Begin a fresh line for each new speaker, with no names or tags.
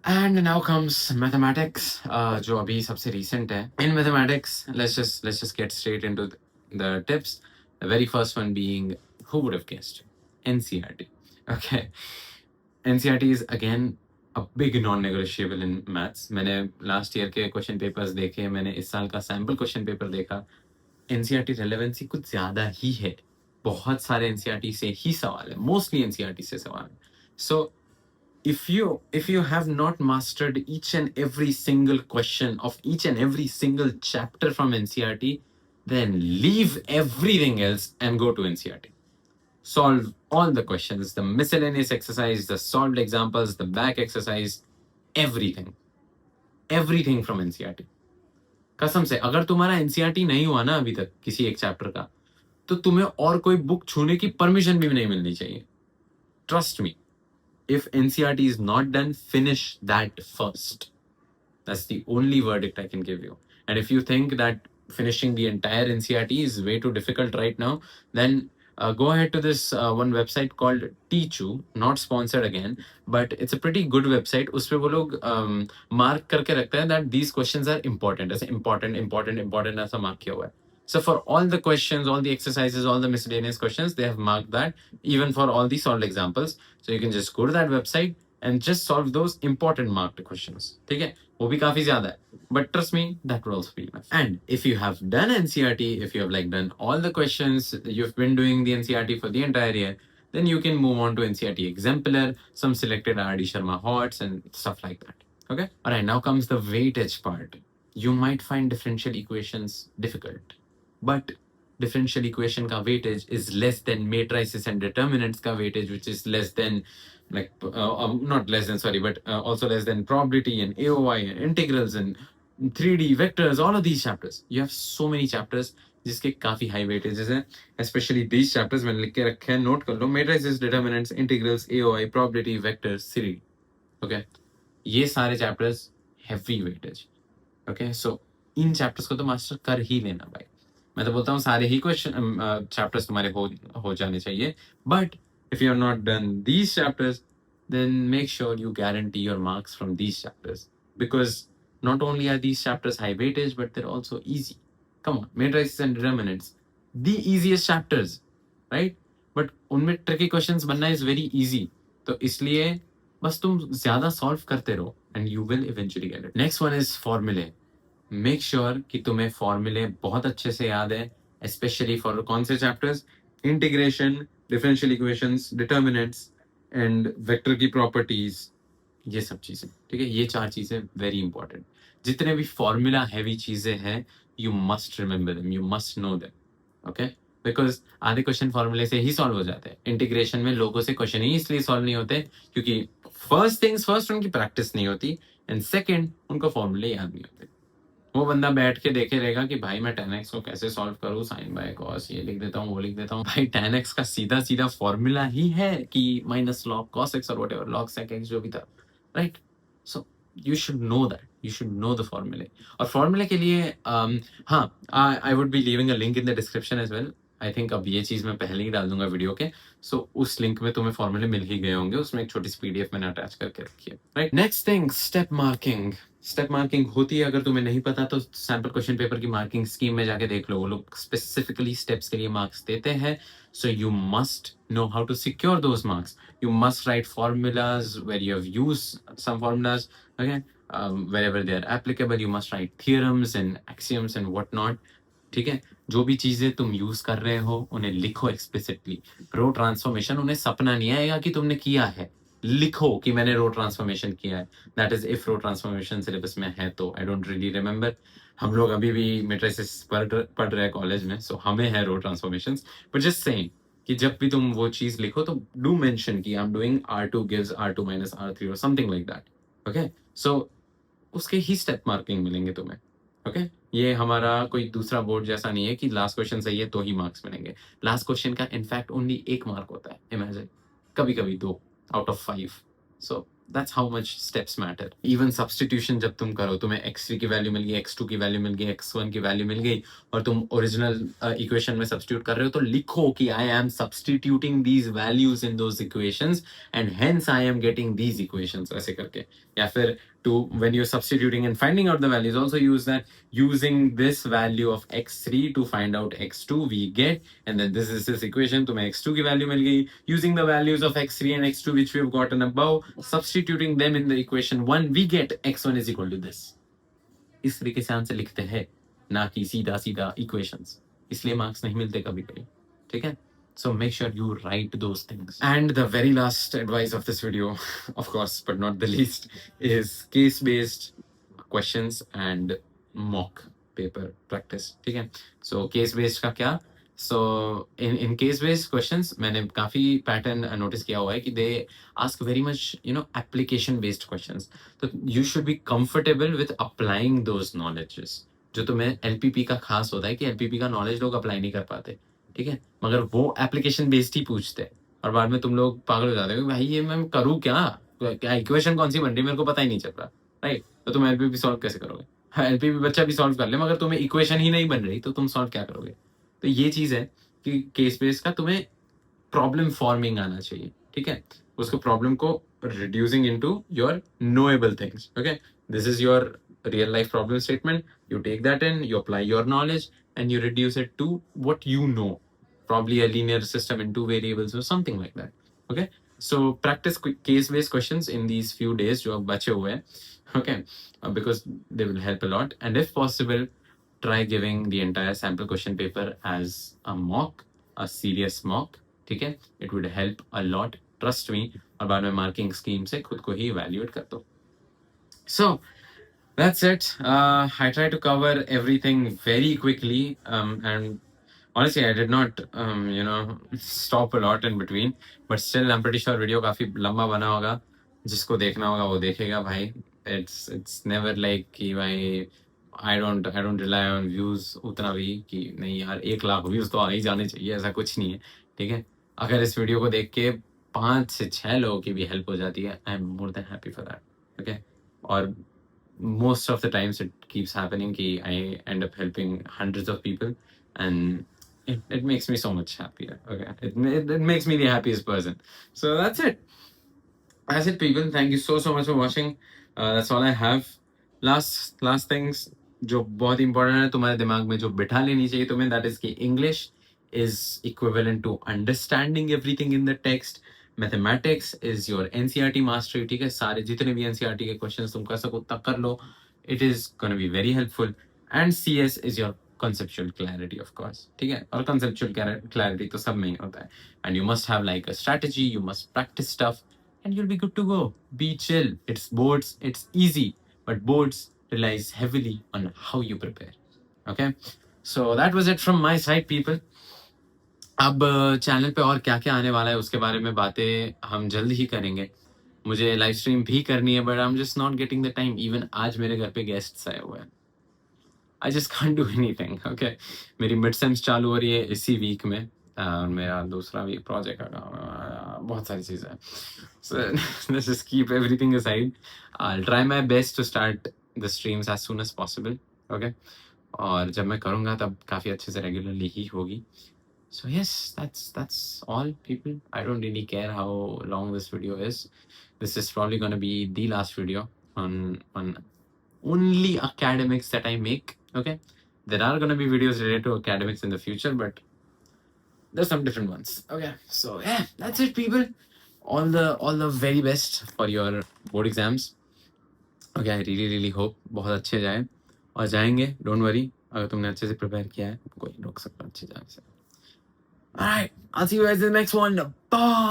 And now comes mathematics, जो अभी सबसे recent है. In mathematics, let's just get straight into the tips. The very first one being, who would have guessed? NCERT. Okay. NCERT is again a big non-negotiable in maths. मैंने last year के question papers देखे, मैंने इस साल का sample question paper देखा. NCERT relevancy कुछ ज़्यादा ही है. बहुत सारे NCERT से ही सवाल है. Mostly NCERT से सवाल है. So if you have not mastered each and every single question of each and every single chapter from NCERT, then leave everything else and go to NCERT. Solve all the questions, the miscellaneous exercise, the solved examples, the back exercise, everything from NCERT. कसम से, अगर तुम्हारा NCERT नहीं हुआ ना अभी तक किसी एक चैप्टर का, तो तुम्हें और कोई बुक छूने की परमिशन भी नहीं मिलनी चाहिए. Trust me. If NCERT is not done, finish that first. That's the only verdict I can give you. And if you think that finishing the entire NCERT is way too difficult right now, then go ahead to this one website called Teachu, not sponsored again, but it's a pretty good website. उसपे वो लोग mark करके रखते हैं that these questions are important. ऐसे important ऐसा mark किया हुआ है. So for all the questions, all the exercises, all the miscellaneous questions, they have marked that, even for all the solved examples. So you can just go to that website and just solve those important marked questions. ठीक है, वो भी काफी ज्यादा है, but trust me, that will also be enough. And if you have done NCERT, if you have like done all the questions, you've been doing the NCERT for the entire year, then you can move on to NCERT Exemplar, some selected RD Sharma HOTS and stuff like that. Okay. All right. Now comes the weightage part. You might find differential equations difficult, but differential equation का weightage is less than matrices and determinants का weightage, which is less than like not less than, sorry, but also less than probability and AOI and integrals and 3D vectors. All of these chapters, you have so many chapters जिसके काफी high weightages हैं. Specially these chapters मैंने लिख के रखे हैं, note कर लो. Matrices, determinants, integrals, AOI, probability, vectors, 3D. Okay, ये सारे chapters heavy weightage. Okay, so इन चैप्टर्स को तो मास्टर कर ही लेना भाई. मैं तो बोलता हूँ सारे ही क्वेश्चन चैप्टर्स तुम्हारे हो जाने चाहिए. But if you have not done these chapters, then make sure you guarantee your marks from these chapters, because not only are these chapters high weightage, but they're also easy. Come on, matrices and determinants, the easiest chapters, right? But उनमें tricky questions बनना is very easy. तो इसलिए बस तुम ज्यादा solve करते रहो and you will eventually get it. Next one is formulae. Make sure कि तुम्हें फॉर्मूले बहुत अच्छे से याद है, स्पेशली फॉर कौन से chapters? Integration, differential equations, determinants and vector की प्रॉपर्टीज, ये सब चीजें. ठीक है, ये 4 चीजें वेरी इंपॉर्टेंट. जितने भी फॉर्मूला हैवी चीजें हैं, you must remember them, you must know them. Okay, because आधे क्वेश्चन फॉर्मूले से ही सॉल्व हो जाते हैं. इंटीग्रेशन में लोगों से क्वेश्चन ही इसलिए सॉल्व नहीं होते क्योंकि फर्स्ट थिंग्स फर्स्ट, उनकी प्रैक्टिस नहीं होती, एंड सेकेंड, उनको फॉर्मूले याद नहीं होते. वो बंदा बैठ के देखे रहेगा कि भाई मैं 10x को कैसे सॉल्व करूं, साइन बाय कॉस ये लिख देता हूँ, वो लिख देता हूँ. भाई 10x का सीधा सीधा फॉर्मूला ही है कि माइनस लॉग कॉस एक्स और व्हाटएवर लॉग सेक एक्स जो भी था, right? So you should know that, you should know the formulae. और फॉर्मूले के लिए हाँ, I would be leaving a link in the description as well. I think अब ये चीज मैं पहले ही डाल दूंगा वीडियो के. सो उस लिंक में तुम्हें फॉर्मूले मिल ही गए होंगे, उसमें एक छोटी सी पीडीएफ मैंने अटैच करके रखी है, right? Next thing, step marking. Step marking होती है, अगर तुम्हें नहीं पता तो सैम्पल क्वेश्चन पेपर की मार्किंग स्कीम में जाके देख लो, वो लोग स्पेसिफिकली स्टेप्स के लिए मार्क्स देते हैं. So you must know how to secure those marks. You must write formulas where you have used some formulas. Okay, wherever they are applicable, you must write theorems and axioms and whatnot. ठीक है, जो भी चीजें तुम use कर रहे हो उन्हें लिखो एक्सप्लिसिटली. रो ट्रांसफॉर्मेशन उन्हें सपना नहीं आएगा कि तुमने किया है, लिखो कि मैंने रो ट्रांसफॉर्मेशन किया है. That is if row transformation syllabus में है तो. आई डोंट रियली रिमेंबर, हम लोग अभी भी मेट्रिसेस पढ़ रहे हैं कॉलेज में, सो हमें है रो ट्रांसफॉर्मेशंस. बट जस्ट सेइंग कि जब भी तुम वो चीज लिखो तो डू मेंशन कि I am doing R2 gives R2 minus R3 और समथिंग लाइक दैट. ओके, सो उसके ही स्टेप मार्किंग मिलेंगे तुम्हें. ओके, ये हमारा कोई दूसरा बोर्ड जैसा नहीं है कि लास्ट क्वेश्चन सही है तो ही मार्क्स मिलेंगे. लास्ट क्वेश्चन का इनफैक्ट ओनली 1 मार्क होता है, इमेजिन. कभी कभी 2 out of 5. So That's how much steps matter. Even substitution जब तुम करो, तुम्हें x3 की वैल्यू मिल गई, x2 की वैल्यू मिल गई, x1 की वैल्यू मिल गई, और तुम ओरिजिनल इक्वेशन में सब्स्टिट्यूट कर रहे हो, तो लिखो कि I am substituting these values in those equations and hence I am getting these equations, ऐसे करके. या फिर to when you're substituting and finding out the values, also use that using this value of x3 to find out x2 we get, and then this is this equation, तुम्हें x2 की value मिल गई, using the values of x3 and x2 which we have gotten above, substituting them in the equation 1 we get x1 is equal to this. इस तरीके से answer लिखते हैं, ना कि सीधा सीधा इक्वेशंस, इसलिए मार्क्स नहीं मिलते कभी कभी, ठीक है. So make sure you write those things. And the very last advice of this video, of course, but not the least, is case-based questions and mock paper practice. ठीक है. So case-based का क्या? So in case-based questions, मैंने काफी pattern notice किया हुआ है कि they ask very much, application-based questions. So you should be comfortable with applying those knowledges. जो तुम्हें LPP का खास होता है कि LPP का knowledge लोग apply नहीं कर पाते. ठीक है, मगर वो एप्लीकेशन बेस्ड ही पूछते हैं, और बाद में तुम लोग पागल हो जाते हो, भाई ये मैं करूँ क्या इक्वेशन कौन सी बन रही है मेरे को पता ही नहीं चल रहा, राइट. तो तुम एलपीपी सॉल्व कैसे करोगे? एलपीपी बच्चा भी सॉल्व कर ले, मगर तुम्हें इक्वेशन ही नहीं बन रही तो तुम सॉल्व क्या करोगे? तो ये चीज है कि केस बेस्ड का तुम्हें प्रॉब्लम फॉर्मिंग आना चाहिए, ठीक है. उसको प्रॉब्लम को reducing into your knowable things. Okay, this is your real life problem statement. You take that in, you apply your knowledge, and you reduce it to what you know, probably a linear system in 2 variables or something like that. Okay, so practice case based questions in these few days जो अब बचे हुए हैं, okay, because they will help a lot. And if possible, try giving the entire sample question paper as a mock, a serious mock. ठीक है, it would help a lot, trust me. और बाद में marking scheme से खुद को ही evaluate कर दो. So that's it. I tried to cover everything very quickly, and honestly, I did not, stop a lot in between. But still, I'm pretty sure video काफी लंबा बना होगा. जिसको देखना होगा वो देखेगा भाई. It's never like कि भाई I don't rely on views उतना भी कि नहीं यार 1 लाख views तो आ ही जाने चाहिए, ऐसा कुछ नहीं है, ठीक है. अगर इस वीडियो को देख के 5 से 6 लोगों की भी हेल्प हो जाती है, I am more than happy for that. Okay, और most of the times it keeps happening कि I end up helping hundreds of people, and it makes me so much happier. Okay, it makes me the happiest person. So that's it. That's it, people. Thank you so much for watching. That's all I have. Last things जो बहुत important है तुम्हारे दिमाग में जो बिठा लेनी चाहिए तुम्हें, that is कि English is equivalent to understanding everything in the text. Mathematics is your NCERT mastery. ठीक है, सारे जितने भी NCERT के questions तुम कर सको तक कर लो. It is going to be very helpful. And CS is your conceptual clarity, of course. ठीक है, और conceptual clarity तो सब में ही होता है. And you must have like a strategy. You must practice stuff, and you'll be good to go. Be chill. It's boards. It's easy, but boards relies heavily on how you prepare. Okay, so that was it from my side, people. अब channel पे और क्या क्या आने वाला है उसके बारे में बातें हम जल्द ही करेंगे. मुझे लाइव स्ट्रीम भी करनी है, but I am just not getting the time. Even आज मेरे घर पे गेस्ट्स आए हुए हैं. I just can't do anything. Okay, मेरी मिड सेम्स चालू हो रही है इसी वीक में, और मेरा दूसरा भी प्रोजेक्ट का काम, बहुत सारी चीज़ें हैं. So let's just keep everything aside. I will try my best to start the streams as soon as possible. Okay, और जब मैं करूँगा तब काफ़ी अच्छे से रेगुलरली ही होगी. So yes, that's all, people. I don't really care how long this video is. This is probably going to be the last video on only academics that I make. Okay, there are going to be videos related to academics in the future, but there's some different ones. Okay, so yeah, that's it, people. All the very best for your board exams. Okay, I really hope बहुत अच्छे जाए, और जाएंगे. Don't worry, अगर तुमने अच्छे से prepare किया है कोई रोक सकता अच्छे जाने से. All right, I'll see you guys in the next one. Bye.